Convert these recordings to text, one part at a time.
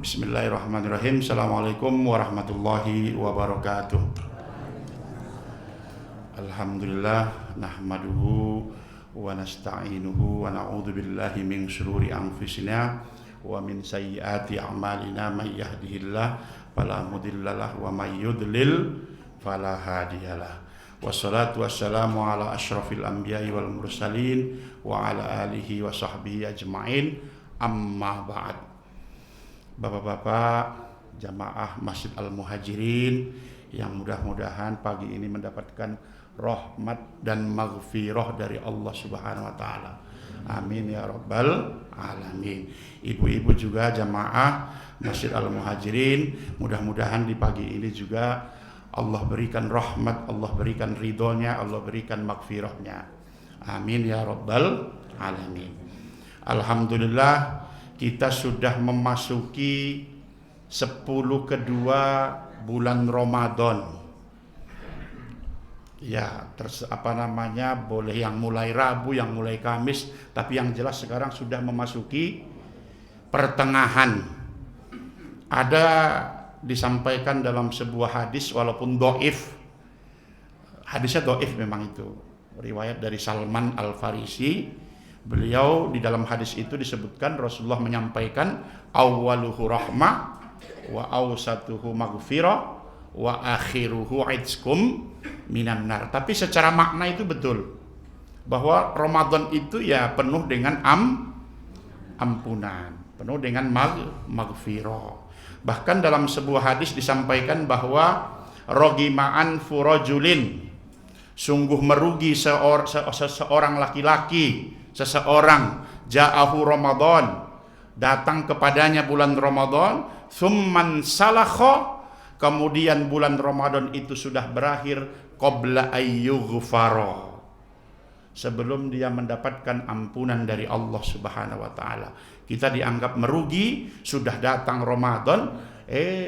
Bismillahirrahmanirrahim. Assalamualaikum warahmatullahi wabarakatuh. Alhamdulillah nahmaduhu wa nasta'inuhu wa na'udzu billahi min syururi anfusina wa min sayyiati a'malina may yahdihillah fala mudhillalah wa may yudlil fala hadiyalah. Wassalatu wassalamu ala asyrafil anbiya'i wal mursalin wa ala alihi wa sahbihi ajma'in. Amma ba'd. Bapak-bapak jamaah Masjid Al-Muhajirin yang mudah-mudahan pagi ini mendapatkan rahmat dan maghfirah dari Allah Subhanahu wa taala. Amin ya rabbal alamin. Ibu-ibu juga jamaah Masjid Al-Muhajirin, mudah-mudahan di pagi ini juga Allah berikan rahmat, Allah berikan ridhonya, Allah berikan maghfirahnya. Amin ya rabbal alamin. Alhamdulillah kita sudah memasuki 10 kedua bulan Ramadan. Ya, boleh yang mulai Rabu, yang mulai Kamis, tapi yang jelas sekarang sudah memasuki pertengahan. Ada disampaikan dalam sebuah hadis walaupun dhaif. Hadisnya dhaif memang itu. Riwayat dari Salman Al-Farisi. Beliau di dalam hadis itu disebutkan Rasulullah menyampaikan awwaluhu rahmah wa awsatuhu maghfirah wa akhiruhu itzkum minan nar. Tapi secara makna itu betul bahwa Ramadan itu ya penuh dengan ampunan, penuh dengan maghfirah. Bahkan dalam sebuah hadis disampaikan bahwa rogima'an furajulin, sungguh merugi seseorang laki-laki, seseorang ja'ahu Ramadan, datang kepadanya bulan Ramadan, thumman salakha, kemudian bulan Ramadan itu sudah berakhir, qabla ayyughfara, sebelum dia mendapatkan ampunan dari Allah Subhanahu wa taala. Kita dianggap merugi, sudah datang Ramadan,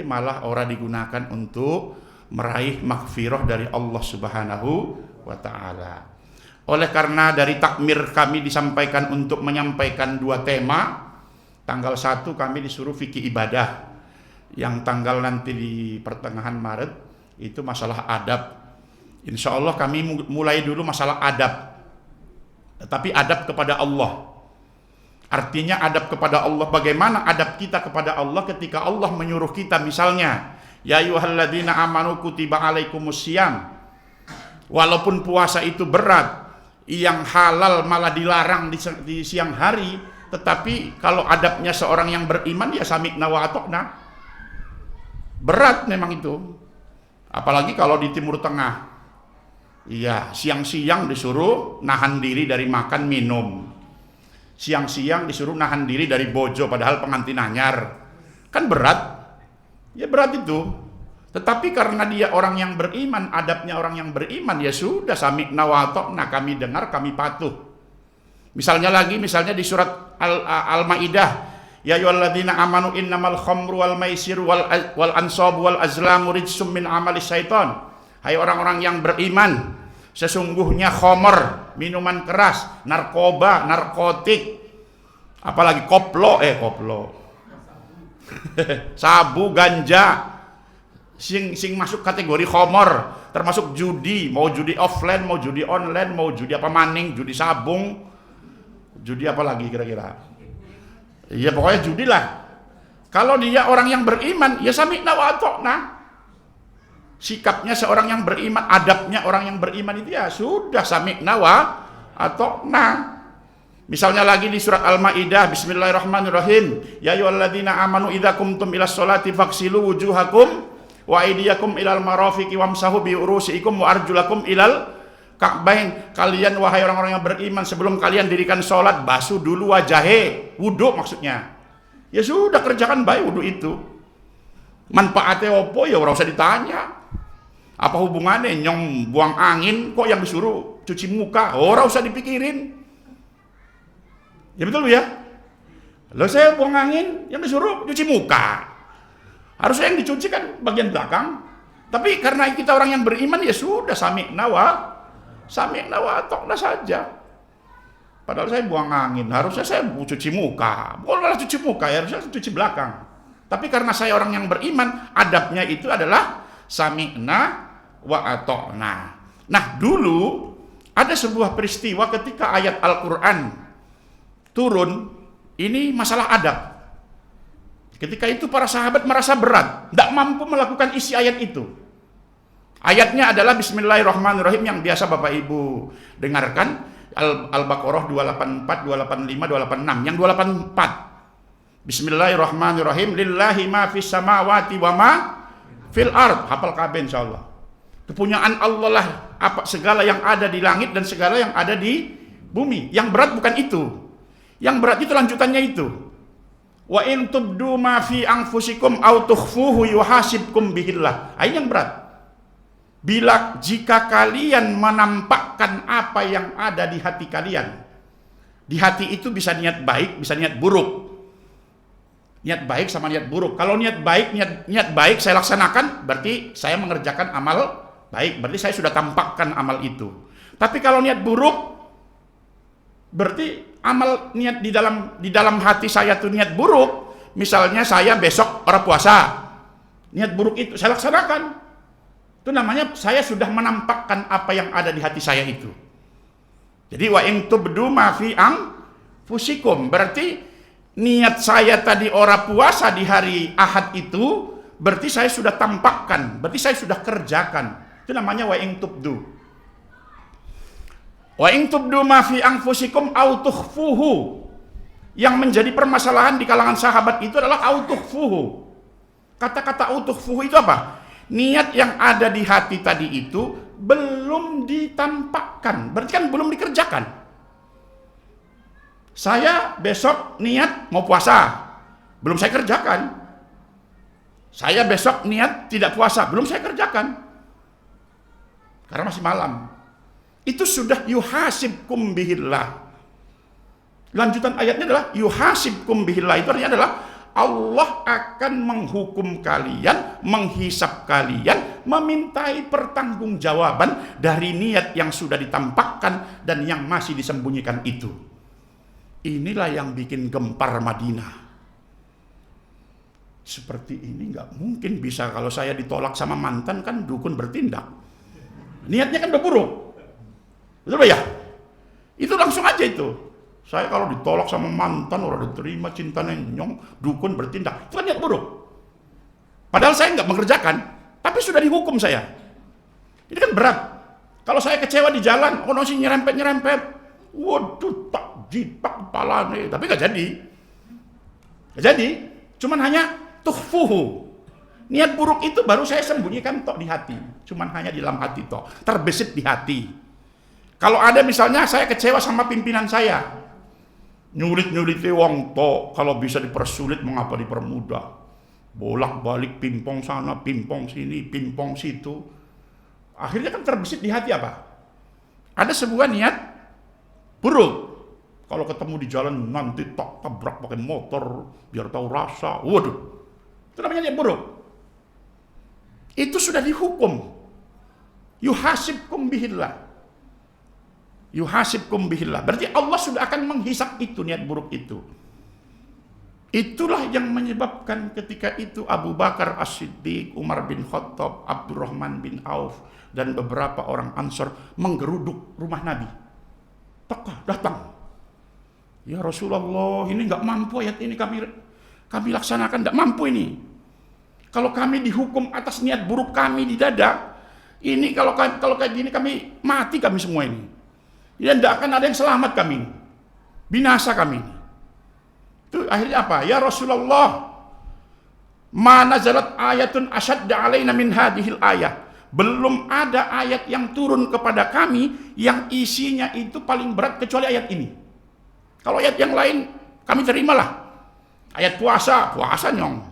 malah orang digunakan untuk meraih maghfirah dari Allah Subhanahu wa taala. Oleh karena dari takmir kami disampaikan untuk menyampaikan 2 tema. Tanggal 1 kami disuruh fikih ibadah. Yang tanggal nanti di pertengahan Maret itu masalah adab. Insya Allah kami mulai dulu masalah adab. Tetapi adab kepada Allah. Artinya adab kepada Allah. Bagaimana adab kita kepada Allah ketika Allah menyuruh kita, misalnya ya ayyuhalladzina amanu kutiba alaikumusiyam. Walaupun puasa itu berat, yang halal malah dilarang di siang hari, tetapi kalau adabnya seorang yang beriman ya sami'na wa ata'na. Berat memang itu. Apalagi kalau di Timur Tengah. Iya, siang-siang disuruh nahan diri dari makan minum. Siang-siang disuruh nahan diri dari bojo padahal pengantin anyar. Kan berat. Ya berat itu. Tetapi karena dia orang yang beriman, adabnya orang yang beriman, ya sudah sami'na wa ata'na, kami dengar, kami patuh. Misalnya di surat Al-Maidah, ya ayyuhalladzina amanu innamal khamru wal maisiru wal ansabu wal azlamu rijsum min amali syaitan. Hai orang-orang yang beriman, sesungguhnya khamr, minuman keras, narkoba, narkotik, apalagi koplo, sabu, ganja, sing masuk kategori khamr, termasuk judi, mau judi offline, mau judi online, mau judi apa maning, judi sabung, judi apa lagi kira-kira. Ya pokoknya judi lah. Kalau dia orang yang beriman, ya sami'na wa ata'na. Sikapnya seorang yang beriman, adabnya orang yang beriman itu ya sudah sami'na wa ata'na. Misalnya lagi di surat Al-Maidah, bismillahirrahmanirrahim, ya ayyuhalladzina amanu idza qumtum ilas sholati faghsilu wujuhakum wa aydiyakum ilal marafiqi wamsahu bi urusikum wa arjulakum ilal ka'bain. Kalian wahai orang-orang yang beriman, sebelum kalian dirikan sholat, basuh dulu wajahnya, wudu maksudnya. Ya sudah, kerjakan baik wudu itu. Manfaatnya opo ya ora usah ditanya. Apa hubungannya nyong buang angin kok yang disuruh cuci muka? Ora usah dipikirin. Ya betul ya. Lo saya buang angin, yang disuruh cuci muka. Harusnya yang dicuci kan bagian belakang. Tapi karena kita orang yang beriman, ya sudah sami'na wa ata'na saja. Padahal saya buang angin, harusnya saya cuci muka. Bukanlah cuci muka, ya harusnya cuci belakang. Tapi karena saya orang yang beriman, adabnya itu adalah sami'na wa ata'na. Nah, dulu ada sebuah peristiwa ketika ayat Al-Quran turun, ini masalah adab. Ketika itu para sahabat merasa berat, tidak mampu melakukan isi ayat itu. Ayatnya adalah Bismillahirrahmanirrahim yang biasa Bapak Ibu dengarkan, Al-Baqarah 284, 285, 286. Yang 284, Bismillahirrahmanirrahim, lillahi ma fis samawati wa ma fil ard. Hafal kabeh insyaallah. Kepunyaan Allah lah apa segala yang ada di langit dan segala yang ada di bumi. Yang berat bukan itu. Yang berat itu lanjutannya itu. Wa in tubdu ma fi anfusikum aw tukhfuhu yuhasibkum bihillah. Ini yang berat. Bila jika kalian menampakkan apa yang ada di hati kalian. Di hati itu bisa niat baik, bisa niat buruk. Niat baik sama niat buruk. Kalau niat baik, niat baik saya laksanakan, berarti saya mengerjakan amal baik, berarti saya sudah tampakkan amal itu. Tapi kalau niat buruk, berarti amal niat di dalam hati saya tuh niat buruk. Misalnya saya besok orang puasa, niat buruk itu saya laksanakan. Itu namanya saya sudah menampakkan apa yang ada di hati saya itu. Jadi wa in tubdu ma fi anfusikum, berarti niat saya tadi orang puasa di hari Ahad itu berarti saya sudah tampakkan, berarti saya sudah kerjakan. Itu namanya wa in tubdu. Wa in tubdu ma fi anfusikum aw tukhfuhu. Yang menjadi permasalahan di kalangan sahabat itu adalah aw tukhfuhu. Kata-kata aw tukhfuhu itu apa? Niat yang ada di hati tadi itu belum ditampakkan, berarti kan belum dikerjakan. Saya besok niat mau puasa, belum saya kerjakan. Saya besok niat tidak puasa, belum saya kerjakan. Karena masih malam. Itu sudah yuhasibkum bihillah. Lanjutan ayatnya adalah yuhasibkum bihillah. Itu artinya adalah Allah akan menghukum kalian, menghisap kalian, memintai pertanggungjawaban dari niat yang sudah ditampakkan dan yang masih disembunyikan itu. Inilah yang bikin gempar Madinah. Seperti ini nggak mungkin bisa kalau saya ditolak sama mantan, kan dukun bertindak. Niatnya kan udah buruk. Betul ya? Itu langsung aja itu. Saya kalau ditolak sama mantan, orang diterima cintanya nyong, dukun bertindak. Itu kan niat buruk. Padahal saya nggak mengerjakan, tapi sudah dihukum saya. Ini kan berat. Kalau saya kecewa di jalan, ono sih nyerempet-nyerempet. Waduh, tak jipak kepala nih. Tapi nggak jadi. Nggak jadi. Cuman hanya tukhfuhu. Niat buruk itu baru saya sembunyikan tok di hati. Cuman hanya di dalam hati tok. Terbesit di hati. Kalau ada misalnya saya kecewa sama pimpinan saya, nyulit-nyuliti wong tok, kalau bisa dipersulit mengapa dipermudah. Bolak-balik pimpong sana, pimpong sini, pimpong situ. Akhirnya kan terbesit di hati apa? Ada sebuah niat buruk. Kalau ketemu di jalan nanti tak tabrak pakai motor biar tahu rasa. Waduh. Itu namanya niat buruk. Itu sudah dihukum. Yuhasibkum bihillah. Yuhasibkum bihillah. Berarti Allah sudah akan menghisap itu niat buruk itu. Itulah yang menyebabkan ketika itu Abu Bakar As-Siddiq, Umar bin Khattab, Abdurrahman bin Auf dan beberapa orang Ansor menggeruduk rumah Nabi. Tekah datang. Ya Rasulullah, ini nggak mampu ayat ini kami laksanakan, nggak mampu ini. Kalau kami dihukum atas niat buruk kami di dada, ini kalau kayak gini kami mati kami semua ini. Ya tidak akan ada yang selamat kami. Binasa kami. Itu akhirnya apa? Ya Rasulullah, ma nazalat ayatun asyadda alaina min hadhil ayah. Belum ada ayat yang turun kepada kami yang isinya itu paling berat kecuali ayat ini. Kalau ayat yang lain kami terimalah. Ayat puasa nyong.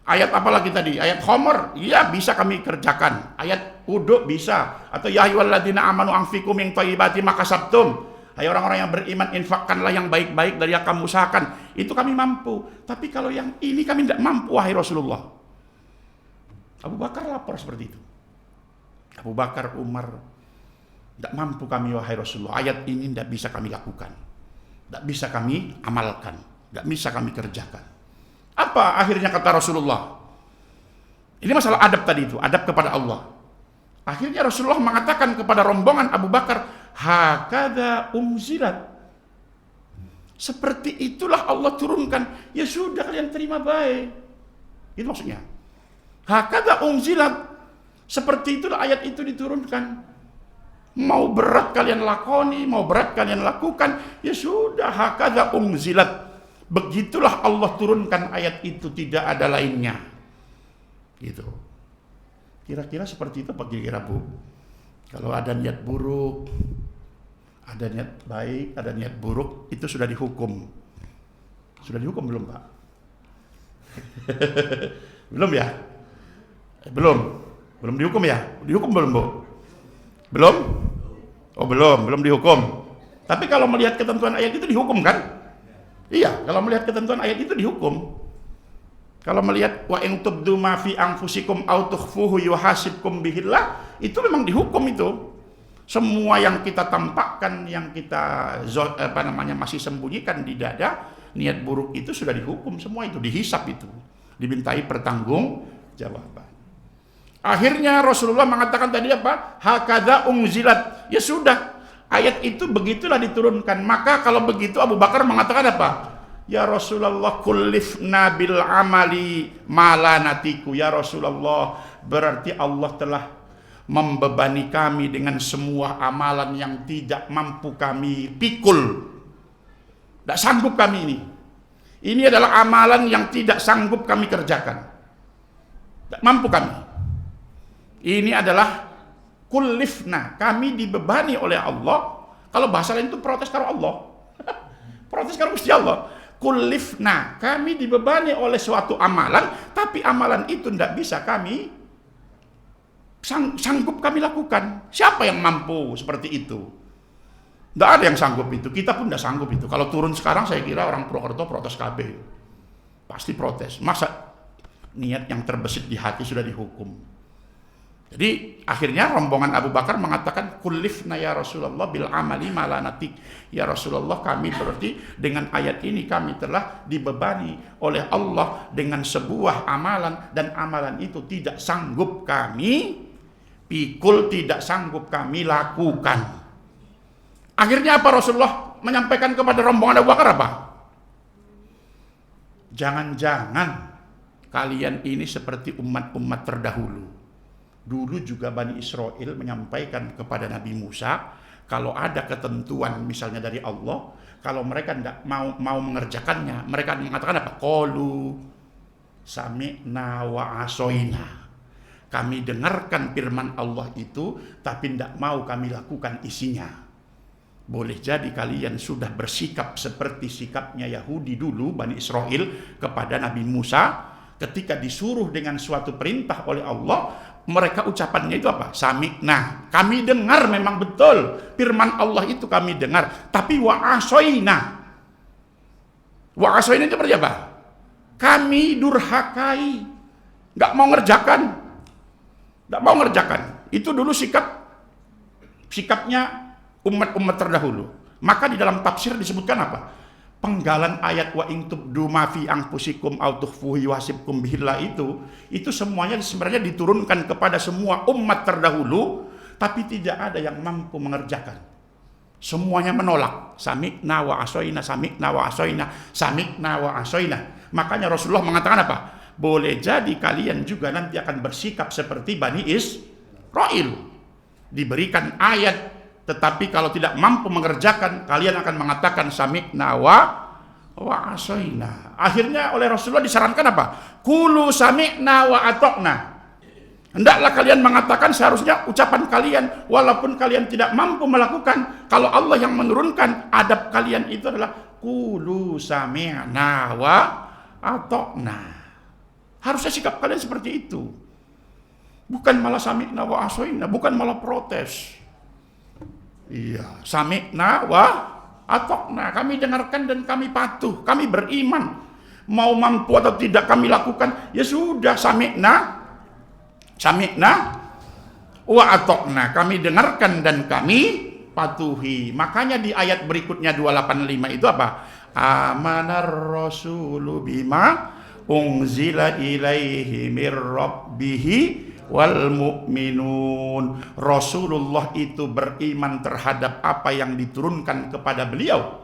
Ayat apa lagi tadi? Ayat khomer, iya bisa kami kerjakan. Ayat wudu bisa. Atau ya ayyuhalladzina amanu anfiqu min thayyibati ma kasabtum. Hai orang-orang yang beriman, infakkanlah yang baik-baik dari yang kamu usahakan. Itu kami mampu. Tapi kalau yang ini kami tidak mampu, wahai Rasulullah. Abu Bakar lapor seperti itu. Abu Bakar, Umar, tidak mampu kami wahai Rasulullah. Ayat ini tidak bisa kami lakukan. Tidak bisa kami amalkan. Tidak bisa kami kerjakan. Apa Apa akhirnya kata Rasulullah? Ini masalah adab tadi itu, adab kepada Allah. Akhirnya Rasulullah mengatakan kepada rombongan Abu Bakar, hakadha unzilat. Seperti itulah Allah turunkan. Ya sudah, kalian terima baik. Itu maksudnya. Hakadha unzilat. Seperti itulah ayat itu diturunkan. Mau berat kalian lakoni, mau berat kalian lakukan, ya sudah, hakadha unzilat. Begitulah Allah turunkan ayat itu, tidak ada lainnya. Gitu. Kira-kira seperti itu apa kira-kira, Bu? Kalau ada niat buruk, ada niat baik, ada niat buruk, itu sudah dihukum. Sudah dihukum belum, Pak? Belum ya? Belum. Belum dihukum ya? Dihukum belum, Bu? Belum? Oh, belum dihukum. Tapi kalau melihat ketentuan ayat itu dihukum kan? Iya, kalau melihat ketentuan ayat itu dihukum. Kalau melihat wa in tubdu ma fi anfusikum aw tukhfuhu yuhasibkum bihillah, itu memang dihukum itu. Semua yang kita tampakkan, yang kita masih sembunyikan di dada, niat buruk itu sudah dihukum, semua itu dihisap itu, dimintai pertanggungjawaban. Akhirnya Rasulullah mengatakan tadi apa? Hakadha unzilat. Ya sudah, ayat itu begitulah diturunkan. Maka kalau begitu Abu Bakar mengatakan apa? Ya Rasulullah, kullifna bil amali malanatiku. Ya Rasulullah, berarti Allah telah membebani kami dengan semua amalan yang tidak mampu kami pikul. Tidak sanggup kami ini. Ini adalah amalan yang tidak sanggup kami kerjakan. Tidak mampu kami. Ini adalah kullifna, kami dibebani oleh Allah. Kalau bahasa lain itu protes karo Allah. Protes karo Gusti Allah. Kullifna, kami dibebani oleh suatu amalan, tapi amalan itu tidak bisa kami sanggup kami lakukan. Siapa yang mampu seperti itu? Tidak ada yang sanggup itu. Kita pun tidak sanggup itu. Kalau turun sekarang, saya kira orang Purwokerto protes KB. Pasti protes. Masa niat yang terbesit di hati sudah dihukum? Jadi akhirnya rombongan Abu Bakar mengatakan, kullifna ya Rasulullah bil amali malanatik. Ya Rasulullah, kami berarti dengan ayat ini kami telah dibebani oleh Allah dengan sebuah amalan, dan amalan itu tidak sanggup kami pikul, tidak sanggup kami lakukan. Akhirnya apa Rasulullah menyampaikan kepada rombongan Abu Bakar apa? Jangan-jangan kalian ini seperti umat-umat terdahulu. Dulu juga Bani Israel menyampaikan kepada Nabi Musa, kalau ada ketentuan misalnya dari Allah, kalau mereka tidak mau mengerjakannya, mereka mengatakan apa? Qalu sami'na wa asoina. Kami dengarkan firman Allah itu, tapi tidak mau kami lakukan isinya. Boleh jadi kalian sudah bersikap seperti sikapnya Yahudi dulu, Bani Israel, kepada Nabi Musa, ketika disuruh dengan suatu perintah oleh Allah, mereka ucapannya itu apa? Sami'na, kami dengar, memang betul firman Allah itu kami dengar, tapi wa asoina. Wa asoina itu seperti apa? Kami durhakai, nggak mau ngerjakan, nggak mau ngerjakan. Itu dulu sikapnya umat-umat terdahulu. Maka di dalam tafsir disebutkan apa? Penggalan ayat wa in tubdu ma fi anfusikum aw tukhfuhu yuhasibkum bihillah itu semuanya sebenarnya diturunkan kepada semua umat terdahulu, tapi tidak ada yang mampu mengerjakan. Semuanya menolak. Sami'na wa asoina, sami'na wa asoina, sami'na wa asoina. Makanya Rasulullah mengatakan apa? Boleh jadi kalian juga nanti akan bersikap seperti Bani Israel. Diberikan ayat, tetapi kalau tidak mampu mengerjakan, kalian akan mengatakan sami'na wa asoina. Akhirnya oleh Rasulullah disarankan apa? Kulu sami'na wa atokna. Hendaklah kalian mengatakan seharusnya ucapan kalian, walaupun kalian tidak mampu melakukan. Kalau Allah yang menurunkan, adab kalian itu adalah kulu sami'na wa atokna. Harusnya sikap kalian seperti itu. Bukan malah sami'na wa asoina, bukan malah protes. Iya, sami'na wa atokna, kami dengarkan dan kami patuh, kami beriman. Mau mampu atau tidak kami lakukan, ya sudah, sami'na wa atokna, kami dengarkan dan kami patuhi. Makanya di ayat berikutnya 285 itu apa? Amanar rasulu bima unzila ilaihi mir rabbihi wal mu'minun. Rasulullah itu beriman terhadap apa yang diturunkan kepada beliau,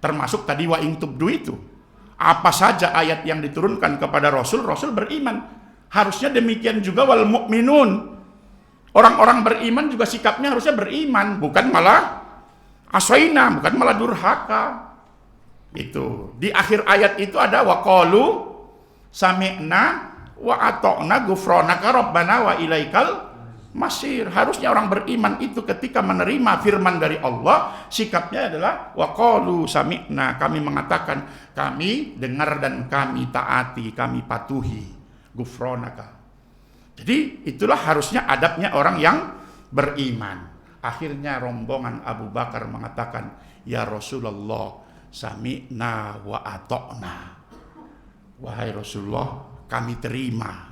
termasuk tadi wa in tubdu itu. Apa saja ayat yang diturunkan kepada Rasul, Rasul beriman. Harusnya demikian juga wal mu'minun. Orang-orang beriman juga sikapnya harusnya beriman, bukan malah asaina, bukan malah durhaka. Itu di akhir ayat itu ada wa qalu sami'na wa ata'na ghufranaka rabbana wa ilaikal masir. Harusnya orang beriman itu ketika menerima firman dari Allah, sikapnya adalah wa qalu sami'na, kami mengatakan, kami dengar dan kami taati, kami patuhi, ghufranaka. Jadi itulah harusnya adabnya orang yang beriman. Akhirnya rombongan Abu Bakar mengatakan, ya Rasulullah, sami'na wa ata'na. Wahai Rasulullah, kami terima,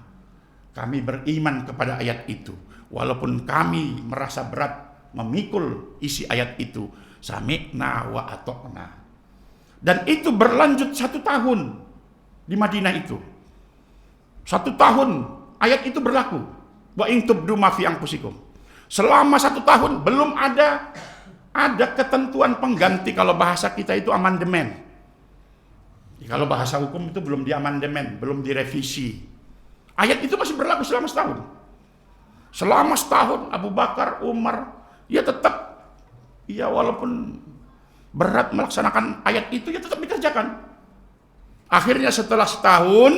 kami beriman kepada ayat itu, walaupun kami merasa berat memikul isi ayat itu, sami'na wa ata'na. Dan itu berlanjut 1 tahun di Madinah itu. 1 tahun ayat itu berlaku. Wa in tubdu ma fi anfusikum. Selama 1 tahun belum ada ketentuan pengganti. Kalau bahasa kita itu amandemen. Kalau bahasa hukum itu belum diamandemen, belum direvisi. Ayat itu masih berlaku selama 1 tahun. Selama 1 tahun Abu Bakar, Umar, ya tetap, ya walaupun berat melaksanakan ayat itu, ya tetap dikerjakan. Akhirnya setelah 1 tahun,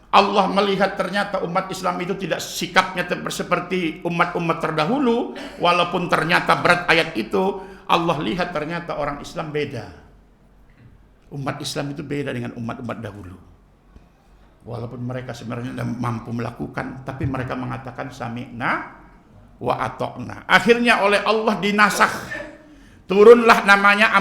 Allah melihat ternyata umat Islam itu tidak sikapnya seperti umat-umat terdahulu. Walaupun ternyata berat ayat itu, Allah lihat ternyata orang Islam beda. Umat Islam itu beda dengan umat-umat dahulu. Walaupun mereka sebenarnya tidak mampu melakukan, tapi mereka mengatakan sami'na wa ata'na. Akhirnya oleh Allah dinasakh. Turunlah namanya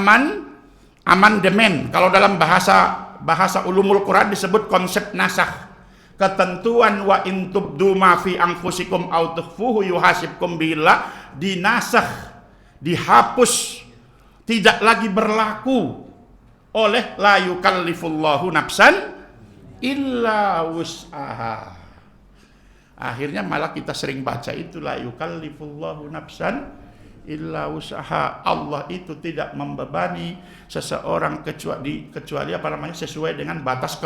amandemen. Kalau dalam bahasa ulumul Quran disebut konsep nasakh. Ketentuan wa in tubdu ma fi anfusikum aw tukhfuhu yuhasibkum billah dinasakh, dihapus, tidak lagi berlaku oleh la yukallifullahu nafsan illa wus'aha. Akhirnya malah kita sering baca itu la yukallifullahu nafsan illa wus'aha. Allah itu tidak membebani seseorang kecuali apa namanya sesuai dengan batas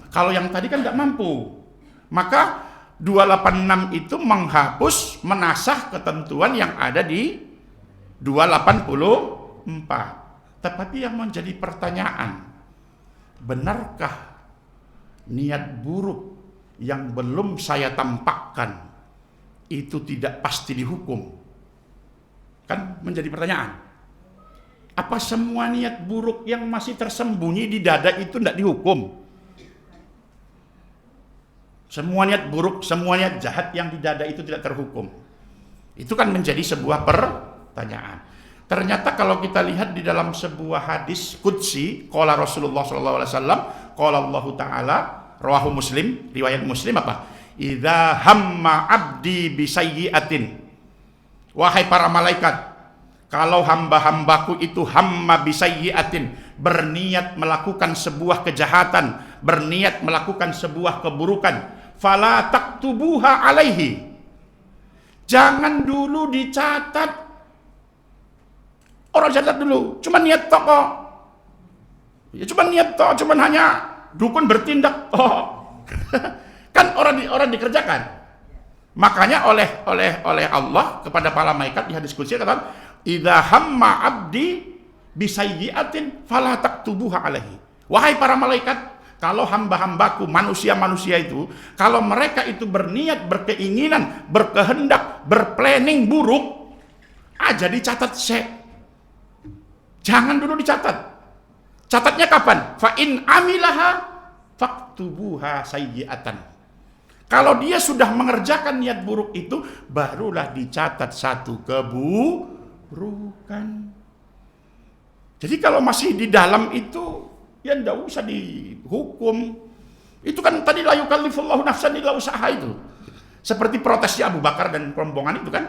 Kalau yang tadi kan nggak mampu, maka 286 itu menghapus, menasah ketentuan yang ada di 284. Tetapi yang menjadi pertanyaan, benarkah niat buruk yang belum saya tampakkan itu tidak pasti dihukum? Kan menjadi pertanyaan. Apa semua niat buruk yang masih tersembunyi di dada itu tidak dihukum? Semua niat buruk, semua niat jahat yang di dada itu tidak terhukum. Itu kan menjadi sebuah pertanyaan. Ternyata kalau kita lihat di dalam sebuah hadis qudsi, qala Rasulullah sallallahu alaihi wasallam, qala Allah taala, rawahu Muslim, riwayat Muslim apa? Idza hamma abdi bi sayyi'atin. Wahai para malaikat, kalau hamba-hambaku itu hamma bi sayyi'atin, berniat melakukan sebuah kejahatan, berniat melakukan sebuah keburukan, fala taktubuha alaihi. Jangan dulu dicatat. Orang catat dulu, cuma niat tok kok. Ya cuma niat tok, cuma hanya dukun bertindak tok. Kan orang dikerjakan. Makanya oleh Allah kepada para malaikat di hadis qudsi katakan, "Idza hamma abdi bi sayyi'atin fala taktubuha alaihi." Wahai para malaikat, kalau hamba-hambaku, manusia-manusia itu, kalau mereka itu berniat, berkeinginan, berkehendak, berplanning buruk, aja dicatat Jangan dulu dicatat. Catatnya kapan? Fa in amilaha faktubuha sayyi'atan. Kalau dia sudah mengerjakan niat buruk itu, barulah dicatat satu keburukan. Jadi kalau masih di dalam itu, ya tidak usah dihukum. Itu kan tadi la yukallifullahu nafsan illa wus'aha itu. Seperti protesnya Abu Bakar dan rombongan itu kan.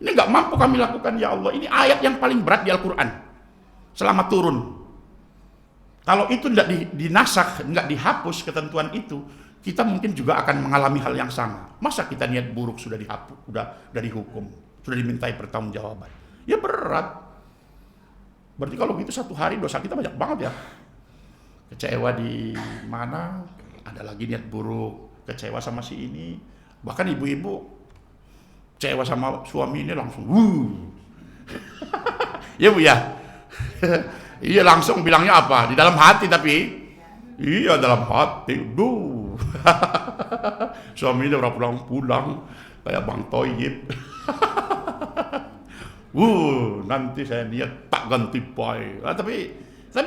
Ini nggak mampu kami lakukan ya Allah. Ini ayat yang paling berat di Al-Quran selama turun. Kalau itu tidak dinasakh, nggak dihapus ketentuan itu, kita mungkin juga akan mengalami hal yang sama. Masa kita niat buruk sudah dihapus, sudah dihukum, sudah dimintai pertanggungjawaban? Ya berat. Berarti kalau gitu satu hari dosa kita banyak banget ya. Kecewa di mana, ada lagi niat buruk, kecewa sama si ini. Bahkan ibu-ibu kecewa sama suami ini langsung ya Bu ya. Iya, langsung bilangnya apa? Di dalam hati, tapi iya dalam hati. Suami udah pulang kayak Bang Toyib. Nanti saya niat tak ganti boy. Tapi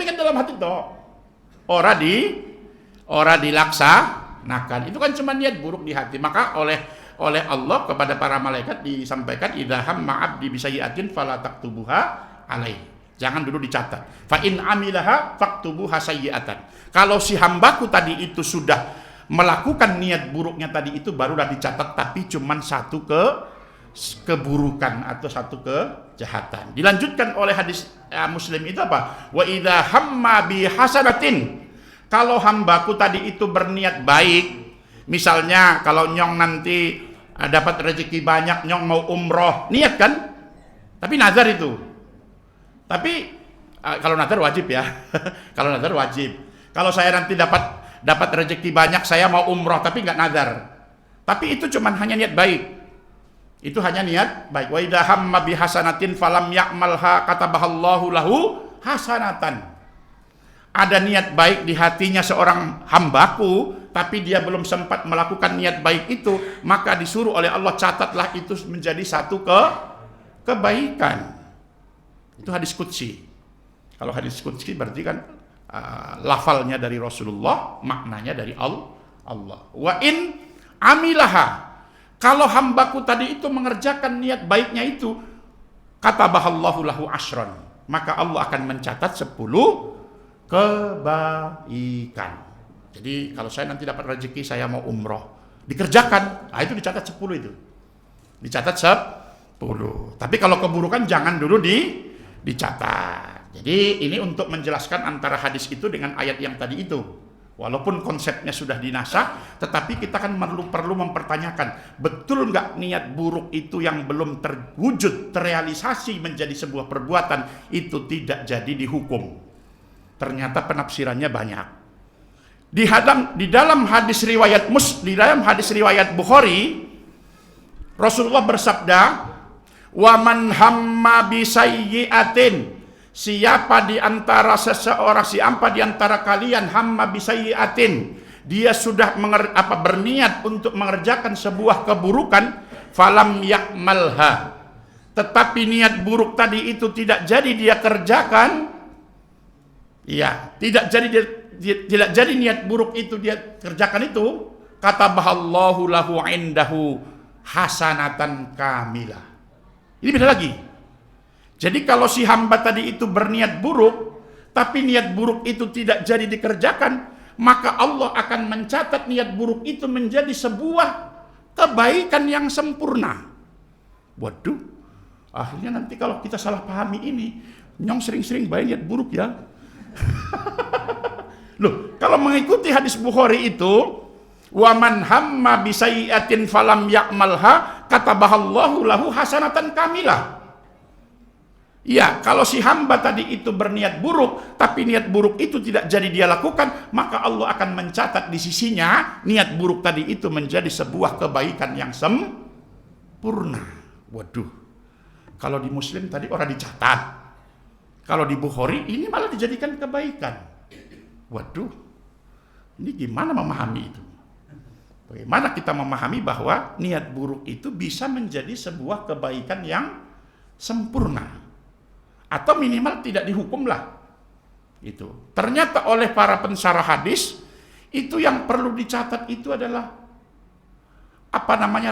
kan dalam hati toh. Ora dilaksanakan. Itu kan cuma niat buruk di hati. Maka oleh Allah kepada para malaikat disampaikan, idza hamma 'abdi bisayyi'atin fala taktubuha alaihi. Jangan dulu dicatat. Fa in amilaha faktubuha sayyi'atan. Kalau si hambaku tadi itu sudah melakukan niat buruknya tadi itu, barulah dicatat, tapi cuman satu keburukan atau satu kejahatan. Dilanjutkan oleh hadis Muslim itu apa? Wa idza hamma bi hasanatin. Kalau hambaku tadi itu berniat baik, misalnya kalau nyong nanti dapat rezeki banyak, nyong mau umroh, niat kan? Tapi nazar itu. Tapi kalau nazar wajib ya. Kalau nazar wajib. Kalau saya nanti dapat rezeki banyak, saya mau umroh tapi nggak nazar. Tapi itu cuman hanya niat baik. Itu hanya niat baik. Wa idza hamma bi hasanatin falam ya'malha katabahallahu lahu hasanatan. Ada niat baik di hatinya seorang hambaku, tapi dia belum sempat melakukan niat baik itu, maka disuruh oleh Allah, catatlah itu menjadi satu kebaikan. Itu hadis qudsi. Kalau hadis qudsi berarti kan lafalnya dari Rasulullah, maknanya dari Allah. Wa in amilaha. Kalau hambaku tadi itu mengerjakan niat baiknya itu, katabahallahu lahu asyran, maka Allah akan mencatat 10 kebaikan. Jadi kalau saya nanti dapat rezeki, saya mau umroh, dikerjakan, itu dicatat 10 itu. Dicatat 10. Tapi kalau keburukan jangan dulu dicatat. Jadi ini untuk menjelaskan antara hadis itu dengan ayat yang tadi itu. Walaupun konsepnya sudah dinasakh, tetapi kita kan perlu mempertanyakan, betul nggak niat buruk itu yang belum terwujud, terrealisasi menjadi sebuah perbuatan, itu tidak jadi dihukum. Ternyata penafsirannya banyak. Di dalam hadis riwayat Bukhari, Rasulullah bersabda, wa man hamma bi sayyi'atin, siapa di antara kalian hamma bi sayyi'atin, dia sudah berniat untuk mengerjakan sebuah keburukan, falam yakmalha, tetapi niat buruk tadi itu tidak jadi dia kerjakan, tidak jadi niat buruk itu dia kerjakan itu, katabahallahu lahu indahu hasanatan kamilah. Ini beda lagi. Jadi kalau si hamba tadi itu berniat buruk, tapi niat buruk itu tidak jadi dikerjakan, maka Allah akan mencatat niat buruk itu menjadi sebuah kebaikan yang sempurna. Waduh, akhirnya nanti kalau kita salah pahami ini, nyong sering-sering baik niat buruk ya. Loh, kalau mengikuti hadis Bukhari itu, wa man hamma bi sayyi'atin falam ya'malha katabahallahu lahu hasanatan kamilah. Ya, kalau si hamba tadi itu berniat buruk, tapi niat buruk itu tidak jadi dia lakukan, maka Allah akan mencatat di sisinya niat buruk tadi itu menjadi sebuah kebaikan yang sempurna. Waduh, kalau di Muslim tadi orang dicatat, kalau di Bukhari ini malah dijadikan kebaikan. Waduh, ini gimana memahami itu? Bagaimana kita memahami bahwa niat buruk itu bisa menjadi sebuah kebaikan yang sempurna, atau minimal tidak dihukumlah. Itu ternyata oleh para pensyarah hadis, itu yang perlu dicatat itu adalah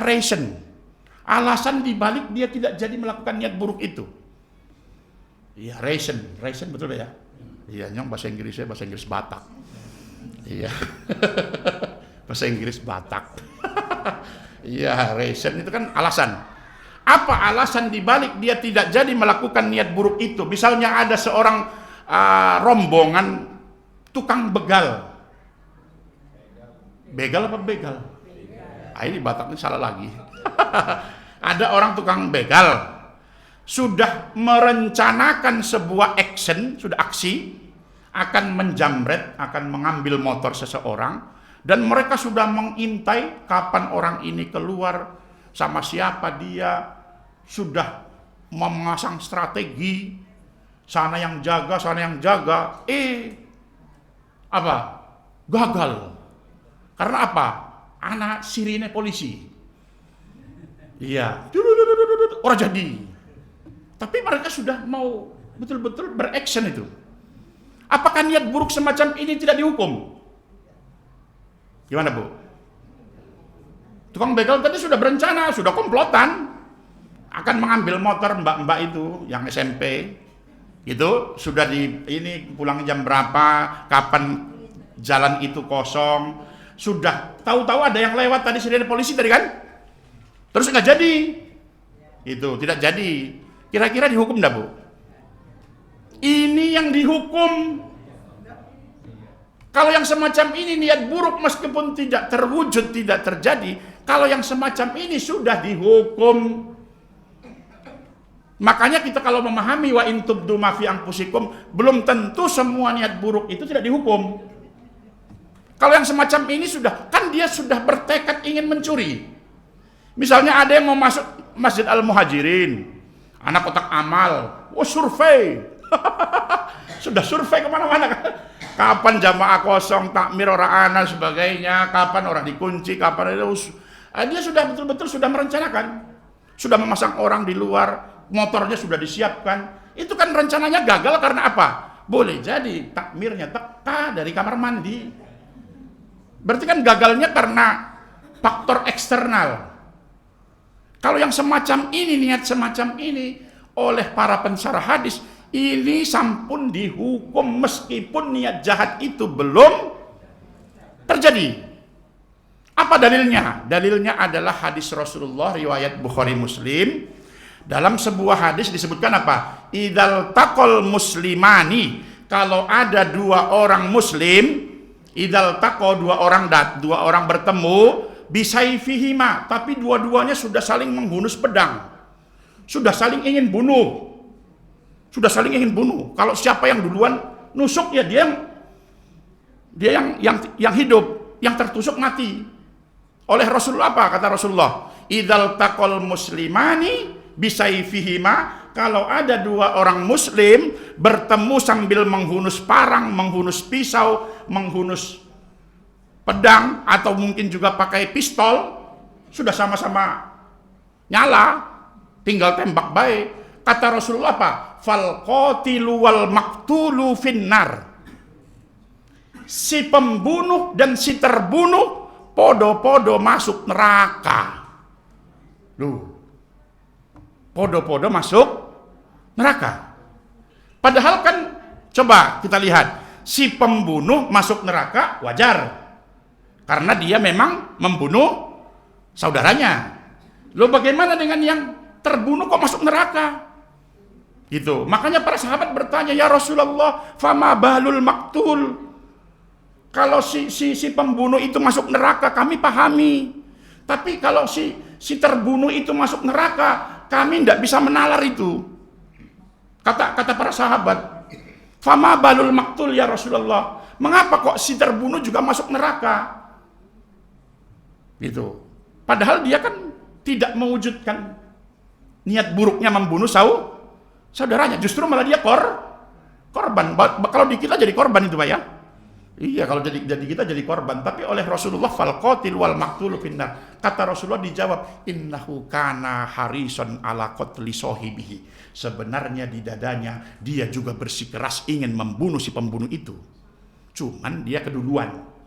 reason, alasan dibalik dia tidak jadi melakukan niat buruk itu. Iya, reason betul ya? Iya, nyong bahasa Inggris Batak. Iya. Bahasa Inggris Batak. Iya, reason itu kan alasan. Apa alasan dibalik dia tidak jadi melakukan niat buruk itu? Misalnya ada seorang rombongan tukang begal. Begal apa begal? Ini Batak ini salah lagi. Ada orang tukang begal sudah merencanakan sebuah action, sudah aksi akan menjamret, akan mengambil motor seseorang, dan mereka sudah mengintai kapan orang ini keluar, sama siapa dia, sudah memasang strategi, sana yang jaga, apa? Gagal. Karena apa? Anak sirine polisi. Iya, orang jadi. Tapi mereka sudah mau betul-betul beraction itu. Apakah niat buruk semacam ini tidak dihukum? Gimana, Bu? Tukang begal tadi sudah berencana, sudah komplotan akan mengambil motor mbak-mbak itu yang SMP. Gitu, sudah ini pulang jam berapa, kapan jalan itu kosong. Sudah tahu-tahu ada yang lewat tadi sirine polisi tadi kan? Terus nggak jadi. Itu tidak jadi. Kira-kira dihukum enggak, Bu? Ini yang dihukum. Kalau yang semacam ini niat buruk meskipun tidak terwujud, tidak terjadi, kalau yang semacam ini sudah dihukum. Makanya kita kalau memahami wa in tubdu ma fi anfusikum, belum tentu semua niat buruk itu tidak dihukum. Kalau yang semacam ini sudah, kan dia sudah bertekad ingin mencuri. Misalnya ada yang mau masuk Masjid Al-Muhajirin, anak kotak amal, survei. Sudah survei kemana-mana. Kapan jamaah kosong, takmir orang ana sebagainya, kapan orang dikunci, kapan itu. Dia sudah betul-betul sudah merencanakan. Sudah memasang orang di luar, motornya sudah disiapkan. Itu kan rencananya gagal karena apa? Boleh jadi takmirnya teka dari kamar mandi. Berarti kan gagalnya karena faktor eksternal. Kalau yang semacam ini, niat semacam ini oleh para pensyarah hadis, ini sampun dihukum meskipun niat jahat itu belum terjadi. Apa dalilnya? Dalilnya adalah hadis Rasulullah riwayat Bukhari Muslim. Dalam sebuah hadis disebutkan apa? Idzal taqal muslimani, kalau ada dua orang muslim, idzal taqa dua orang bertemu, bisaifihima, tapi dua-duanya sudah saling menghunus pedang. Sudah saling ingin bunuh. Kalau siapa yang duluan nusuk ya dia yang hidup, yang tertusuk mati. Oleh Rasulullah apa kata Rasulullah? Idzal taqal muslimani bisaifihima, kalau ada dua orang muslim bertemu sambil menghunus parang, menghunus pisau, menghunus pedang, atau mungkin juga pakai pistol, sudah sama-sama nyala, tinggal tembak baik. Kata Rasulullah apa? Fal qatilu wal maqtulu finnar. Si pembunuh dan si terbunuh podo-podo masuk neraka. Podo-podo masuk neraka. Padahal kan coba kita lihat, si pembunuh masuk neraka wajar. Karena dia memang membunuh saudaranya. Loh bagaimana dengan yang terbunuh kok masuk neraka? Gitu. Makanya para sahabat bertanya, ya Rasulullah, fama balul maktul. Kalau si pembunuh itu masuk neraka, kami pahami. Tapi kalau si terbunuh itu masuk neraka, kami tidak bisa menalar itu. Kata para sahabat, fama balul maktul ya Rasulullah. Mengapa kok si terbunuh juga masuk neraka? Gitu. Padahal dia kan tidak mewujudkan niat buruknya membunuh saudaranya, justru malah dia korban. Kalau di kita jadi korban itu, Pak ya. Iya, kalau jadi kita jadi korban. Tapi oleh Rasulullah fal qatil wal maqtul finnar. Kata Rasulullah dijawab, innahu kana harison ala qatli sahibihi. Sebenarnya di dadanya dia juga bersikeras ingin membunuh si pembunuh itu. Cuman dia keduluan.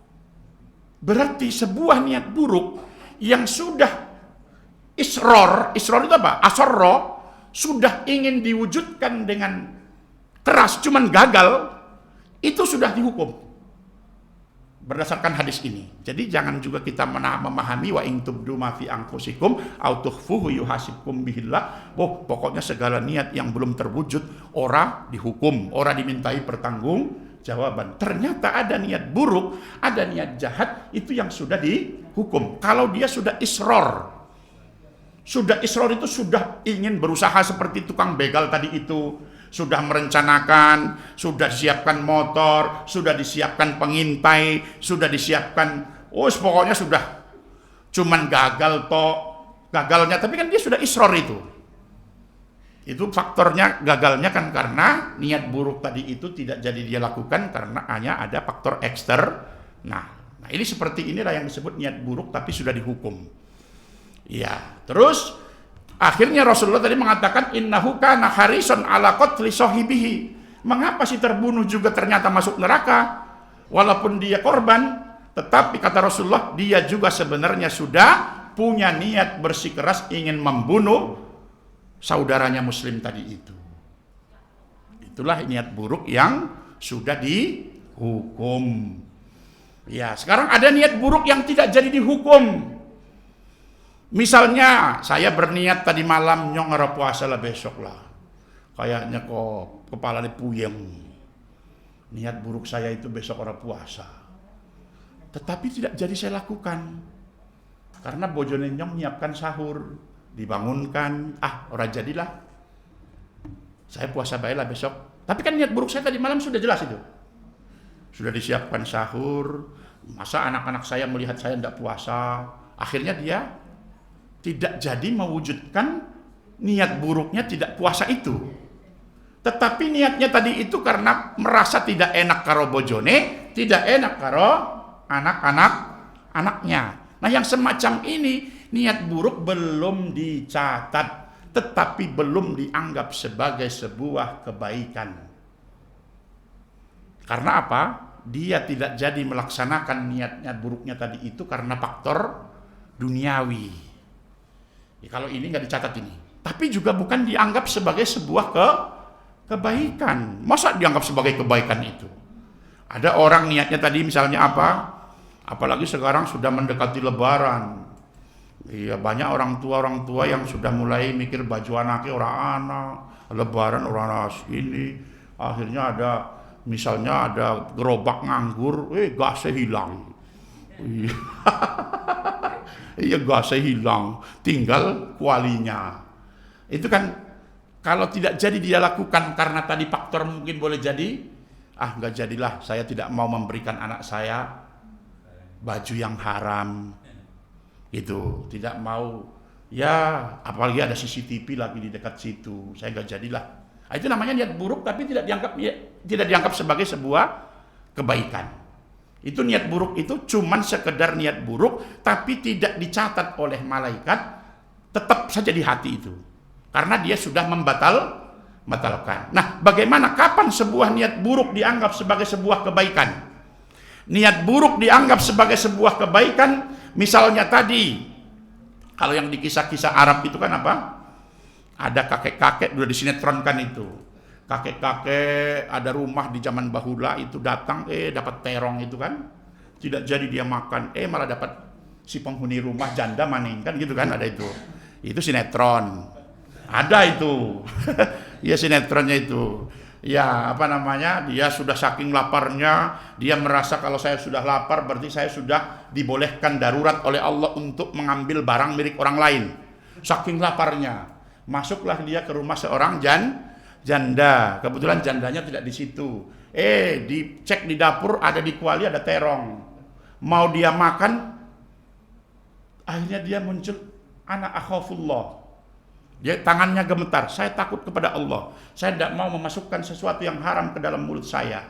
Berarti sebuah niat buruk yang sudah isror itu apa? Asorro, sudah ingin diwujudkan dengan keras, cuman gagal, itu sudah dihukum berdasarkan hadis ini. Jadi jangan juga kita memahami wa in tubdu ma fi anfusikum au tukhfuhu yuhasibkum bihillah. Pokoknya segala niat yang belum terwujud ora dihukum, ora dimintai pertanggung jawaban. Ternyata ada niat buruk, ada niat jahat, itu yang sudah dihukum. Kalau dia sudah isror itu sudah ingin berusaha seperti tukang begal tadi itu, sudah merencanakan, sudah disiapkan motor, sudah disiapkan pengintai, sudah disiapkan, pokoknya sudah, cuman gagalnya, tapi kan dia sudah isror itu faktornya gagalnya kan karena niat buruk tadi itu tidak jadi dia lakukan karena hanya ada faktor eksternal. Nah, ini seperti inilah yang disebut niat buruk tapi sudah dihukum. Ya, terus akhirnya Rasulullah tadi mengatakan innahu kana harisun ala qatli sahibihi. Mengapa si terbunuh juga ternyata masuk neraka? Walaupun dia korban, tetapi kata Rasulullah dia juga sebenarnya sudah punya niat bersikeras ingin membunuh saudaranya muslim tadi itu. Itulah niat buruk yang sudah dihukum. Ya, sekarang ada niat buruk yang tidak jadi dihukum. Misalnya saya berniat tadi malam nyong ora puasa lah besok lah. Kayaknya kok kepala puyeng. Niat buruk saya itu besok ora puasa. Tetapi tidak jadi saya lakukan. Karena bojone nyong nyiapkan sahur. Dibangunkan, orang jadilah saya puasa baiklah besok. Tapi kan niat buruk saya tadi malam sudah jelas itu, sudah disiapkan sahur. Masa anak-anak saya melihat saya tidak puasa, akhirnya dia tidak jadi mewujudkan niat buruknya tidak puasa itu. Tetapi niatnya tadi itu karena merasa tidak enak karo bojone, tidak enak karo anaknya. Nah yang semacam ini niat buruk belum dicatat, tetapi belum dianggap sebagai sebuah kebaikan. Karena apa? Dia tidak jadi melaksanakan niatnya buruknya tadi itu karena faktor duniawi. Ya, kalau ini nggak dicatat ini. Tapi juga bukan dianggap sebagai sebuah kebaikan. Masa dianggap sebagai kebaikan itu? Ada orang niatnya tadi misalnya apa? Apalagi sekarang sudah mendekati Lebaran. Iya, banyak orang tua yang sudah mulai mikir baju anaknya orang anak, Lebaran orang anak ini. Akhirnya misalnya ada gerobak nganggur, gasnya hilang. Iya, gasnya hilang, tinggal kualinya. Itu kan kalau tidak jadi dia lakukan karena tadi faktor mungkin boleh jadi, nggak jadilah, saya tidak mau memberikan anak saya baju yang haram. Itu tidak mau, ya apalagi ada CCTV lagi di dekat situ, saya nggak jadilah. Itu namanya niat buruk tapi tidak dianggap sebagai sebuah kebaikan. Itu niat buruk itu cuman sekedar niat buruk tapi tidak dicatat oleh malaikat, tetap saja di hati itu karena dia sudah membatalkan. Nah, bagaimana kapan sebuah niat buruk dianggap sebagai sebuah kebaikan? Niat buruk dianggap sebagai sebuah kebaikan. Misalnya tadi, kalau yang di kisah-kisah Arab itu kan apa? Ada kakek-kakek sudah disinetronkan itu. Kakek-kakek ada rumah di zaman bahula itu datang, dapat terong itu kan. Tidak jadi dia makan, malah dapat si penghuni rumah janda maning kan gitu kan, ada itu. Itu sinetron. Ada itu. Ya sinetronnya itu. Ya dia sudah saking laparnya, dia merasa kalau saya sudah lapar berarti saya sudah dibolehkan darurat oleh Allah untuk mengambil barang milik orang lain. Saking laparnya, masuklah dia ke rumah seorang janda. Kebetulan jandanya tidak di situ. Dicek di dapur, ada di kuali ada terong. Mau dia makan, akhirnya dia muncul anak akhafullah. Dia tangannya gemetar, saya takut kepada Allah. Saya tidak mau memasukkan sesuatu yang haram ke dalam mulut saya.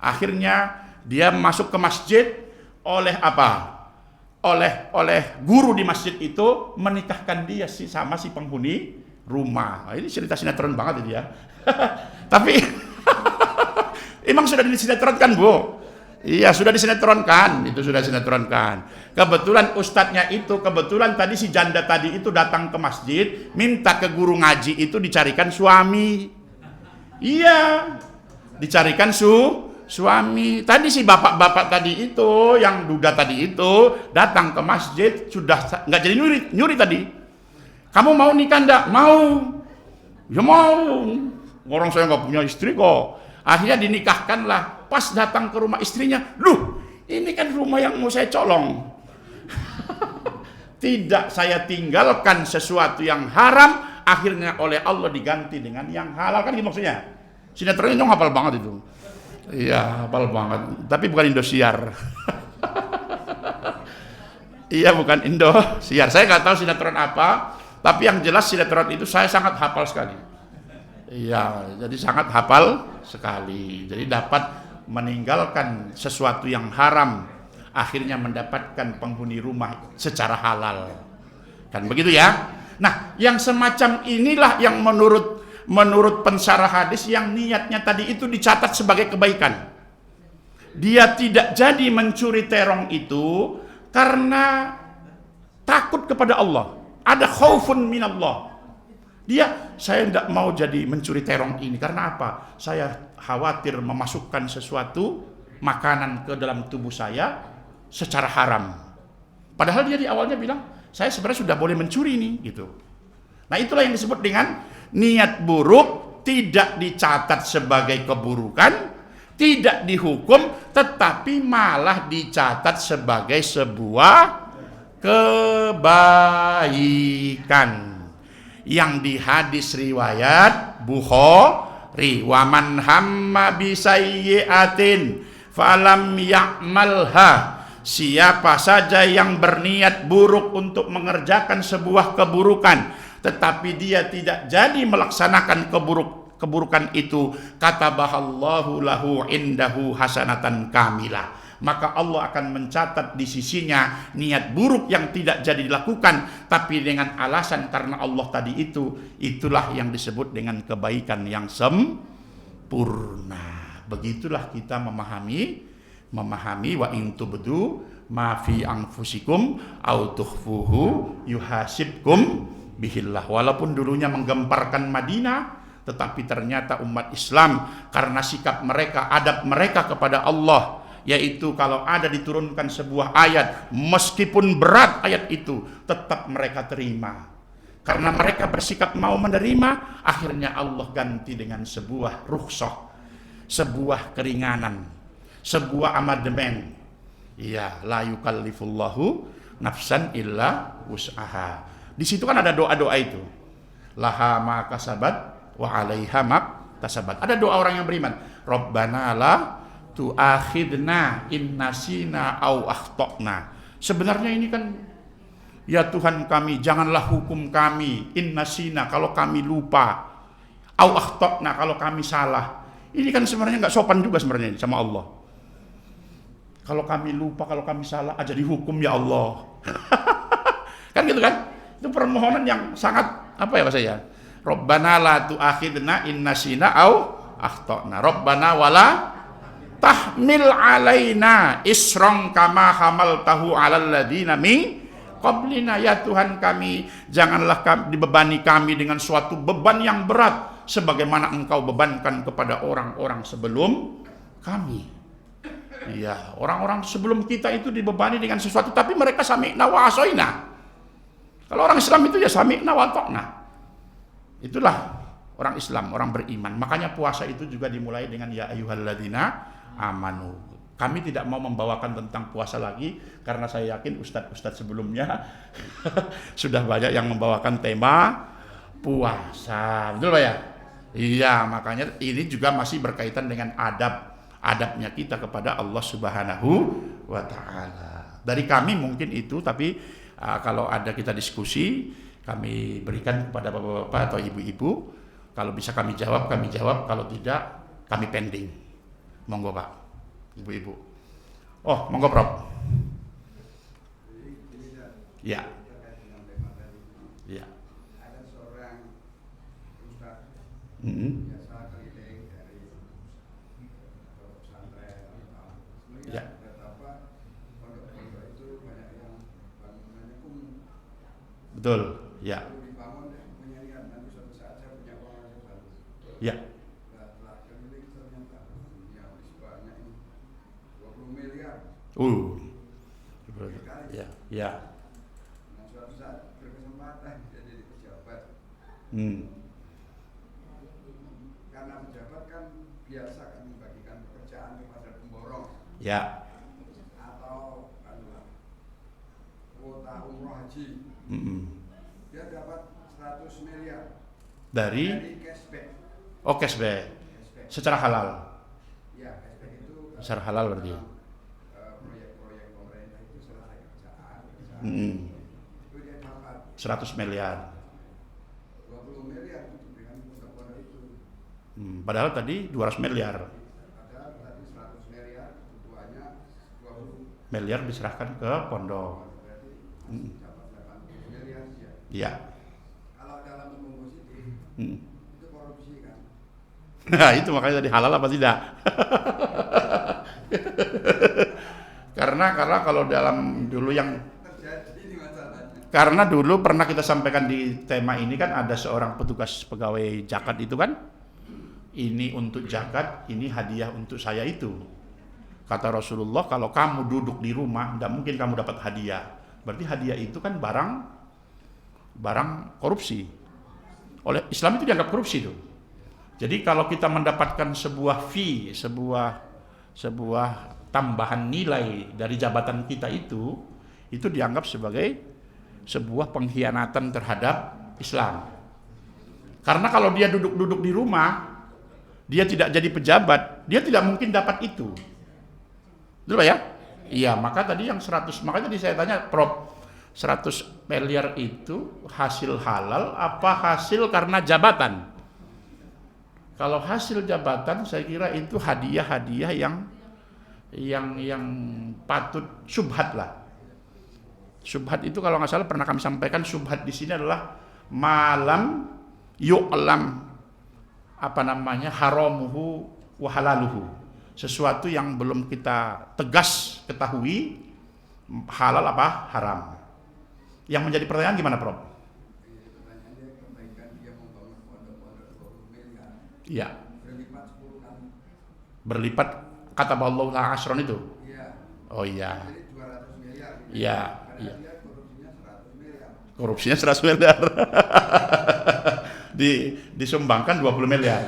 Akhirnya dia masuk ke masjid oleh apa? Oleh guru di masjid itu menikahkan dia sama si penghuni rumah. Ini cerita sinetron banget ini ya. Tapi emang sudah disinetronkan, Bu? Iya, sudah disinetronkan, itu sudah disinetronkan. Kebetulan ustadznya itu, tadi si janda tadi itu datang ke masjid, minta ke guru ngaji itu dicarikan suami. Iya, dicarikan suami. Tadi si bapak-bapak tadi itu, yang duda tadi itu, datang ke masjid, sudah nggak jadi nyuri tadi. Kamu mau nikah enggak? Mau. Ya mau. Orang saya nggak punya istri kok. Akhirnya dinikahkanlah. pas datang ke rumah istrinya, "Loh, ini kan rumah yang mau saya colong." Tidak, saya tinggalkan sesuatu yang haram, akhirnya oleh Allah diganti dengan yang halal. Kan gitu maksudnya. Sinetronnya Nyong hafal banget itu. Iya, hafal banget. Tapi bukan Indosiar. Iya, bukan Indosiar. Saya nggak tahu sinetron apa, tapi yang jelas sinetron itu saya sangat hafal sekali. Iya, jadi sangat hafal sekali. Jadi dapat meninggalkan sesuatu yang haram, akhirnya mendapatkan penghuni rumah secara halal. Kan begitu ya? Nah, yang semacam inilah yang menurut pensyarah hadis yang niatnya tadi itu dicatat sebagai kebaikan. Dia tidak jadi mencuri terong itu karena takut kepada Allah. Ada khaufun minallah. Saya tidak mau jadi mencuri terong ini karena apa? Saya khawatir memasukkan sesuatu makanan ke dalam tubuh saya secara haram. Padahal dia di awalnya bilang, saya sebenarnya sudah boleh mencuri nih, gitu. Nah, itulah yang disebut dengan niat buruk, tidak dicatat sebagai keburukan, tidak dihukum, tetapi malah dicatat sebagai sebuah kebaikan. Yang di hadis riwayat Bukhari, wa man hamma bi sayyi'atin falam ya'malha, siapa saja yang berniat buruk untuk mengerjakan sebuah keburukan tetapi dia tidak jadi melaksanakan keburukan itu, katabahallahu lahu indahu hasanatan kamilah, maka Allah akan mencatat di sisinya niat buruk yang tidak jadi dilakukan, tapi dengan alasan karena Allah tadi itulah yang disebut dengan kebaikan yang sempurna. Begitulah kita memahami wa in tubdu ma fi anfusikum au tukhfuhu yuhasibkum bihillah. Walaupun dulunya menggemparkan Madinah, tetapi ternyata umat Islam karena sikap mereka, adab mereka kepada Allah, yaitu kalau ada diturunkan sebuah ayat, meskipun berat ayat itu, tetap mereka terima. Karena mereka bersikap mau menerima, akhirnya Allah ganti dengan sebuah rukhsah, sebuah keringanan, sebuah amandemen. Iya, la yukallifullahu nafsan illa wus'aha. Di situ kan ada doa-doa itu. Laha ma kasabat wa 'alaiha ma tasabat. Ada doa orang yang beriman. Rabbana la tu'akhidna in nasina au akhtana. Sebenarnya ini kan, ya Tuhan kami, janganlah hukum kami in nasina kalau kami lupa, au akhtana kalau kami salah. Ini kan sebenarnya nggak sopan juga sebenarnya sama Allah. Kalau kami lupa, kalau kami salah aja dihukum ya Allah. Kan gitu kan? Itu permohonan yang sangat apa ya bahasa ya? Rabbana la tu'akhidna in nasina au akhtana. Rabbana wala tahmil alaina isran kama hamaltahu 'alal ladina min qablina. Ya Tuhan kami, janganlah dibebani kami dengan suatu beban yang berat sebagaimana Engkau bebankan kepada orang-orang sebelum kami. Iya, orang-orang sebelum kita itu dibebani dengan sesuatu, tapi mereka sami'na wa asoina. Kalau orang Islam itu ya sami'na wa ta'na. Itulah orang Islam, orang beriman. Makanya puasa itu juga dimulai dengan ya ayyuhalladzina amanu. Kami tidak mau membawakan tentang puasa lagi karena saya yakin ustadz-ustadz sebelumnya sudah banyak yang membawakan tema puasa. Betul Pak ya? Iya, makanya ini juga masih berkaitan dengan adabnya kita kepada Allah Subhanahu wa taala. Dari kami mungkin itu, tapi kalau ada kita diskusi, kami berikan kepada bapak-bapak atau ibu-ibu. Kalau bisa kami jawab, kalau tidak kami pending. Monggo Pak, ibu-ibu. Oh, monggo Prof. Ya. Ya. Ada seorang ustaz biasa keliling dari pesantren, melihat betapa pondok-pondok itu banyak yang bangunannya kumuh. Betul, ya. Lalu dibangun punya niat nanti suatu saat saya punya uang aja bagus. Ya. Setelah keliling ternyata yang sebanyak ini 20 miliar. Ya, ya. Nah, suatu saat berkesempatan dia jadi pejabat. Karena pejabat kan biasa kan membagikan pekerjaan kepada Ya. atau kuota umroh haji, dia dapat 100 miliar Dari cashback. oh cashback Cashback. secara halal. Ya, cashback itu Secara halal berarti. proyek-proyek pemerintah itu selesai kerjaan, itu dia dapat 100 miliar. 20 miliar untuk dengan pondok-pondok itu. Padahal tadi 200 miliar. Padahal tadi 100 miliar, kebutuhannya 20 Miliar diserahkan ke pondok. berarti masih dapat 80 miliar ya. Iya. Kalau dalam hukum positif itu korupsi kan. Nah, itu makanya tadi halal apa tidak? karena kalau dalam dulu yang Terjadi ini masalahnya. karena dulu pernah kita sampaikan di tema ini kan ada seorang petugas pegawai zakat itu kan, ini untuk zakat, ini hadiah untuk saya itu. Kata Rasulullah, kalau kamu duduk di rumah, tidak mungkin kamu dapat hadiah. Berarti hadiah itu kan barang korupsi. Oleh Islam itu dianggap korupsi itu. Jadi kalau kita mendapatkan sebuah fee, sebuah tambahan nilai dari jabatan kita itu dianggap sebagai sebuah pengkhianatan terhadap Islam. Karena kalau dia duduk-duduk di rumah, dia tidak jadi pejabat, dia tidak mungkin dapat itu. Betul Pak ya? Iya, maka tadi yang 100, makanya tadi saya tanya Prof, 100 miliar itu hasil halal apa hasil karena jabatan? Kalau hasil jabatan saya kira itu hadiah-hadiah yang patut syubhat lah. Syubhat itu kalau nggak salah pernah kami sampaikan, syubhat di sini adalah malam yu'lam haramuhu wa halaluhu. Sesuatu yang belum kita tegas ketahui halal apa haram. Yang menjadi pertanyaan gimana, Prof? Pertanyaannya kebaikan dia membangun pondok-pondok 20 miliar. Iya. Berlipat 10 kali. Berlipat kata Allah asron itu. Iya. Oh iya. Jadi 200 miliar. Iya. Karena dia korupsinya 100 miliar. Korupsinya 100 miliar. Disumbangkan 20 miliar.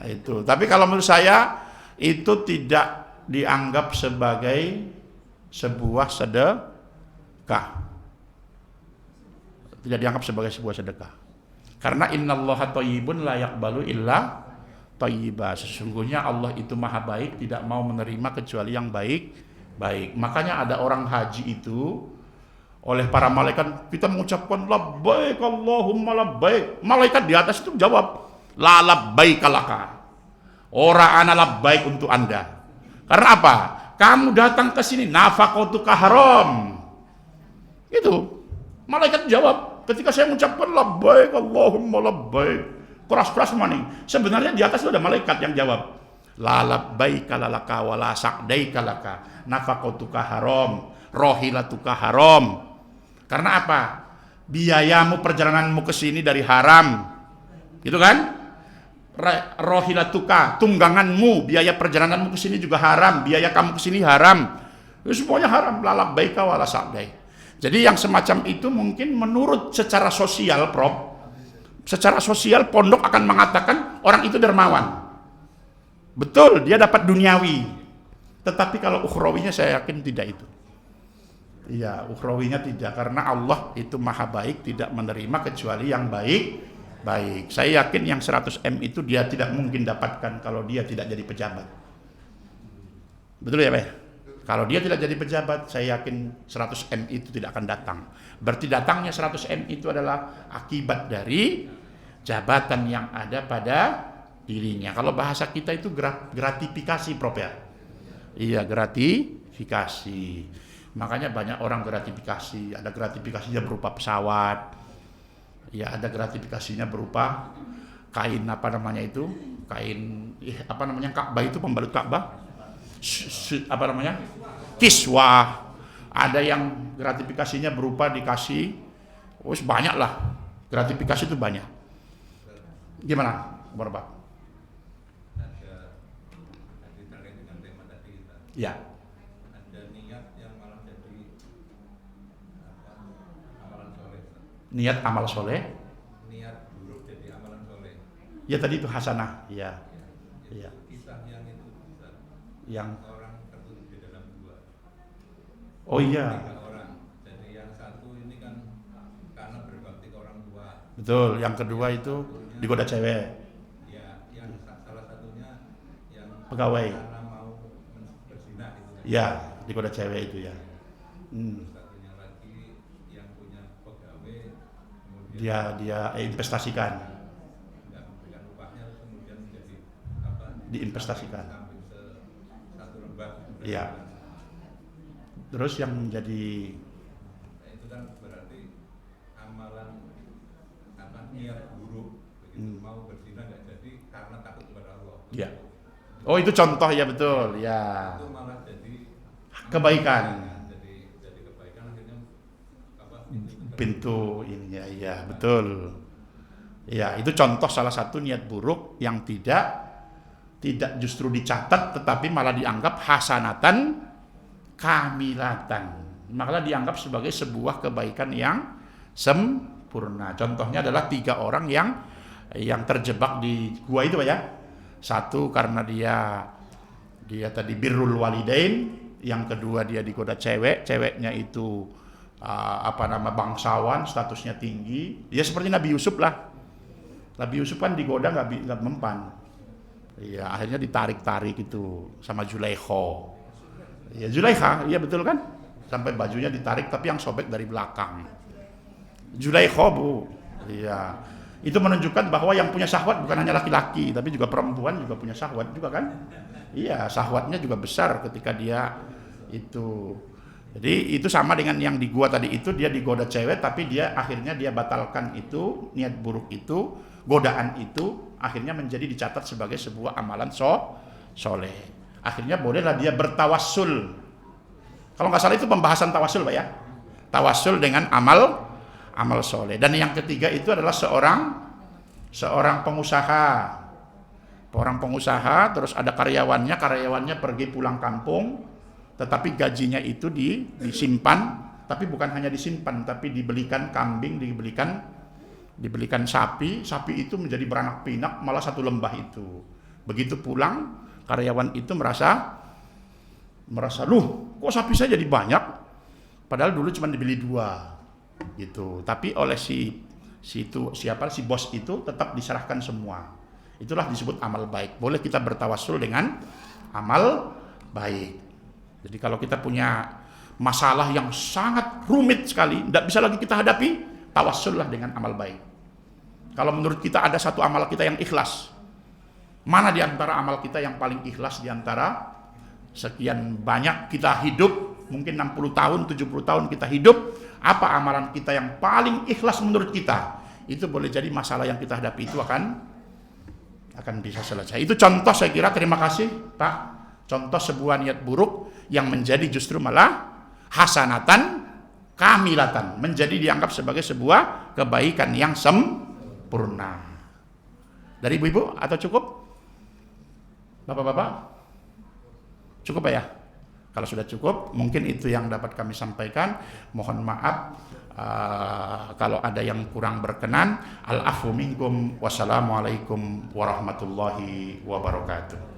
Itu. Tapi kalau menurut saya itu tidak dianggap sebagai sebuah sedekah. Tidak dianggap sebagai sebuah sedekah. Karena innallaha thayyibun la yaqbalu illa thayyiba. Sesungguhnya Allah itu maha baik, tidak mau menerima kecuali yang baik. Makanya ada orang haji itu oleh para malaikat kita mengucapkan labbaik Allahumma labbaik. Malaikat di atas itu jawab la labbaik laka. Ora ana labbaik untuk Anda. Karena apa? Kamu datang ke sini nafaqatuka haram. Itu. Malaikat jawab ketika saya mengucapkan labbaik Allahumma labbaik. Keras-keras maning. Sebenarnya di atas itu ada malaikat yang jawab la labbaika lalaka wa la sa'daika laka. Nafaqatuka haram, rohilatuka haram. Karena apa? Biayamu perjalananmu ke sini dari haram. Gitu kan? Rohilatuka, tungganganmu, biaya perjalananmu ke sini juga haram, biaya kamu ke sini haram. Itu semuanya haram, la labbaika wa la sa'daika. Jadi yang semacam itu mungkin menurut secara sosial, Prof. Secara sosial pondok akan mengatakan orang itu dermawan. Betul, dia dapat duniawi. Tetapi kalau ukhrawinya saya yakin tidak itu. Iya, ukhrawinya tidak, karena Allah itu maha baik, tidak menerima kecuali yang baik. Saya yakin yang 100 M itu dia tidak mungkin dapatkan kalau dia tidak jadi pejabat. Betul ya, Pak? Kalau dia tidak jadi pejabat, saya yakin 100 M itu tidak akan datang. Berarti datangnya 100 M itu adalah akibat dari jabatan yang ada pada dirinya. Kalau bahasa kita itu gratifikasi, Prof ya. Iya, gratifikasi. Makanya banyak orang gratifikasi. Ada gratifikasinya berupa pesawat. Ya, ada gratifikasinya berupa kain Ka'bah itu, pembalut Ka'bah. Kiswah. Ada yang gratifikasinya berupa dikasih, banyak lah. Gratifikasi itu banyak. Gimana, Bapak? Terkait dengan tema tadi kita. Ya. Ada niat yang malah jadi amalan soleh. Niat amal soleh. Niat buruk jadi amalan soleh. Ya tadi itu hasanah. Ya. Ya. Ya. Kisah yang itu Ustaz. Yang Orang tertuju Oh iya, 3 orang. Jadi yang satu ini kan karena berbakti ke orang tua. betul. Yang kedua itu digoda cewek, Ya, yang salah satunya yang pegawai. karena mau berzina gitu kan. Ya, digoda cewek itu ya. Satunya lagi yang punya pegawai kemudian Dia investasikan, nggak memberikan upahnya terus kemudian menjadi apa? diinvestasikan. Sampai satu lembar. Iya. Terus yang menjadi Nah, itu kan berarti amalan apa niat buruk begitu mau berzina nggak jadi karena takut kepada Allah. ya. Oh itu contoh ya betul ya. Itu malah jadi Kebaikan. jadi kebaikan akhirnya apa Pintu ininya ya betul. Ya itu contoh salah satu niat buruk yang tidak justru dicatat tetapi malah dianggap hasanatan kamilatan, malah dianggap sebagai sebuah kebaikan yang sempurna. Contohnya adalah 3 orang yang terjebak di gua itu Pak ya. Satu karena dia tadi birrul walidain, yang kedua dia digoda ceweknya itu bangsawan, statusnya tinggi. Dia seperti Nabi Yusuf lah. Nabi Yusuf kan digoda nggak mempan. Iya, akhirnya ditarik-tarik itu sama Zulaikha. Ya Zulaikha, iya betul kan? Sampai bajunya ditarik tapi yang sobek dari belakang. Zulaikha Bu. Iya. Itu menunjukkan bahwa yang punya syahwat bukan hanya laki-laki, tapi juga perempuan juga punya syahwat juga kan? Iya, syahwatnya juga besar ketika dia itu. Jadi itu sama dengan yang di gua tadi itu, dia digoda cewek tapi akhirnya dia batalkan itu, niat buruk itu, godaan itu akhirnya menjadi dicatat sebagai sebuah amalan soleh. Akhirnya bolehlah dia bertawassul. Kalau nggak salah itu pembahasan tawassul Pak ya. Tawassul dengan amal soleh. Dan yang ketiga itu adalah seorang pengusaha. Orang pengusaha terus ada karyawannya pergi pulang kampung, tetapi gajinya itu disimpan, tapi bukan hanya disimpan, tapi dibelikan kambing, dibelikan sapi itu menjadi beranak pinak malah satu lembah itu. Begitu pulang karyawan itu merasa kok sapi saya jadi banyak, padahal dulu cuma dibeli 2 gitu. Tapi oleh si bos itu tetap diserahkan semua. Itulah disebut amal baik. Boleh kita bertawassul dengan amal baik. Jadi kalau kita punya masalah yang sangat rumit sekali, tidak bisa lagi kita hadapi, tawassullah dengan amal baik. Kalau menurut kita ada satu amal kita yang ikhlas, mana di antara amal kita yang paling ikhlas di antara sekian banyak kita hidup, mungkin 60 tahun, 70 tahun kita hidup, apa amalan kita yang paling ikhlas menurut kita? Itu boleh jadi masalah yang kita hadapi itu akan bisa selesai. Itu contoh saya kira, terima kasih Pak. Contoh sebuah niat buruk yang menjadi justru malah hasanatan kamilatan, menjadi dianggap sebagai sebuah kebaikan yang sempurna. Dari ibu-ibu atau cukup? Bapak-bapak? Cukup Pak ya? Kalau sudah cukup, mungkin itu yang dapat kami sampaikan. Mohon maaf kalau ada yang kurang berkenan. Al-afu minkum. Wassalamualaikum warahmatullahi wabarakatuh.